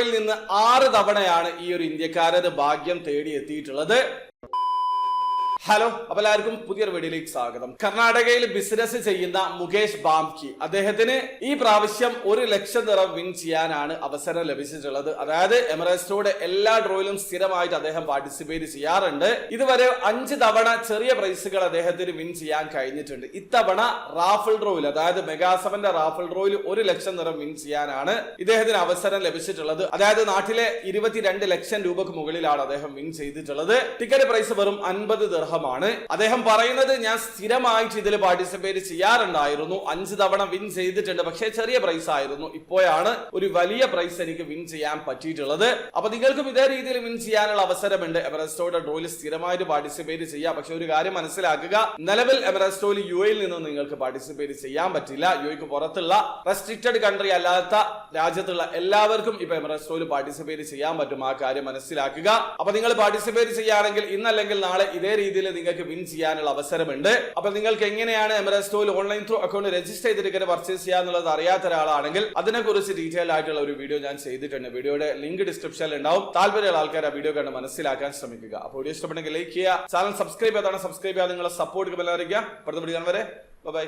ഡ്രോയിൽ നിന്ന് 6 തവണയാണ് ഈ ഒരു ഇന്ത്യക്കാരന് ഭാഗ്യം തേടിയെത്തിയിട്ടുള്ളത്. ഹലോ, അപ്പോൾ എല്ലാവർക്കും പുതിയൊരു വീഡിയോയിലേക്ക് സ്വാഗതം. കർണാടകയിൽ ബിസിനസ് ചെയ്യുന്ന മുകേഷ് ബാംകി, അദ്ദേഹത്തിന് ഈ പ്രാവശ്യം 1 ലക്ഷം ദിറം വിൻ ചെയ്യാനാണ് അവസരം ലഭിച്ചിട്ടുള്ളത്. അതായത് എമിറേറ്റ്സിലൂടെ എല്ലാ ഡ്രോയിലും സ്ഥിരമായിട്ട് അദ്ദേഹം പാർട്ടിസിപ്പേറ്റ് ചെയ്യാറുണ്ട്. ഇതുവരെ 5 തവണ ചെറിയ പ്രൈസുകൾ അദ്ദേഹത്തിന് വിൻ ചെയ്യാൻ കഴിഞ്ഞിട്ടുണ്ട്. ഇത്തവണ റാഫിൾ ഡ്രോയിൽ, അതായത് മെഗാസവന്റെ റാഫിൾ ഡ്രോയിൽ 1 ലക്ഷം ദിറം വിൻ ചെയ്യാനാണ് ഇദ്ദേഹത്തിന് അവസരം ലഭിച്ചിട്ടുള്ളത്. അതായത് നാട്ടിലെ 22 ലക്ഷം രൂപക്ക് മുകളിലാണ് അദ്ദേഹം വിൻ ചെയ്തിട്ടുള്ളത്. ടിക്കറ്റ് പ്രൈസ് വെറും 50 ദിർഹം. അദ്ദേഹം പറയുന്നത്, ഞാൻ സ്ഥിരമായിട്ട് ഇതിൽ പാർട്ടിസിപ്പേറ്റ് ചെയ്യാറുണ്ടായിരുന്നു, 5 തവണ വിൻ ചെയ്തിട്ടുണ്ട്, പക്ഷേ ചെറിയ പ്രൈസ് ആയിരുന്നു. ഇപ്പോഴാണ് ഒരു വലിയ പ്രൈസ് എനിക്ക് വിൻ ചെയ്യാൻ പറ്റിയിട്ടുള്ളത്. അപ്പൊ നിങ്ങൾക്കും ഇതേ രീതിയിൽ വിൻ ചെയ്യാനുള്ള അവസരമുണ്ട്. എവറസ്റ്റോയുടെ ഡ്രോയിൽ സ്ഥിരമായിട്ട് പാർട്ടിസിപ്പേറ്റ് ചെയ്യാം. പക്ഷെ ഒരു കാര്യം മനസ്സിലാക്കുക, നിലവിൽ എവറസ്റ്റോയിൽ UAE നിന്നും നിങ്ങൾക്ക് പാർട്ടിസിപ്പേറ്റ് ചെയ്യാൻ പറ്റില്ല. UAEക്ക് പുറത്തുള്ള റെസ്ട്രിക്റ്റഡ് കൺട്രി അല്ലാത്ത രാജ്യത്തുള്ള എല്ലാവർക്കും ഇപ്പൊ എവറസ്റ്റോയിൽ പാർട്ടിസിപ്പേറ്റ് ചെയ്യാൻ പറ്റും. ആ കാര്യം മനസ്സിലാക്കുക. അപ്പൊ നിങ്ങൾ പാർട്ടിസിപ്പേറ്റ് ചെയ്യുകയാണെങ്കിൽ ഇന്നല്ലെങ്കിൽ നാളെ ഇതേ രീതിയിൽ നിങ്ങൾക്ക് വിൻ ചെയ്യാനുള്ള അവസരമുണ്ട്. അപ്പൊ നിങ്ങൾക്ക് എങ്ങനെയാണ് എമിറേറ്റ്സിൽ ഓൺലൈൻ ത്രൂ അക്കൗണ്ട് രജിസ്റ്റർ ചെയ്ത് ടിക്കറ്റ് പർച്ചേസ് ചെയ്യാന്നുള്ളത് അറിയാത്ത ഒരാളാണെങ്കിൽ അതിനെക്കുറിച്ച് ഡീറ്റെയിൽ ആയിട്ടുള്ള ഒരു വീഡിയോ ഞാൻ ചെയ്തിട്ടുണ്ട്. വീഡിയോയുടെ ലിങ്ക് ഡിസ്ക്രിപ്ഷനിൽ ഉണ്ടാവും. താല്പര്യമുള്ള ആൾക്കാർ ആ വീഡിയോ കണ്ട് മനസ്സിലാക്കാൻ ശ്രമിക്കുക. അപ്പോൾ വീഡിയോ ഇഷ്ടപ്പെട്ടെങ്കിൽ ലൈക്ക് ചെയ്യുക, ചാനൽ സബ്സ്ക്രൈബ് ചെയ്താണ്, സബ്സ്ക്രൈബ് ചെയ്യാൻ നിങ്ങളെ സപ്പോർട്ട് അറിയിക്കുക. അടുത്ത വീഡിയോ വരെ ബൈ.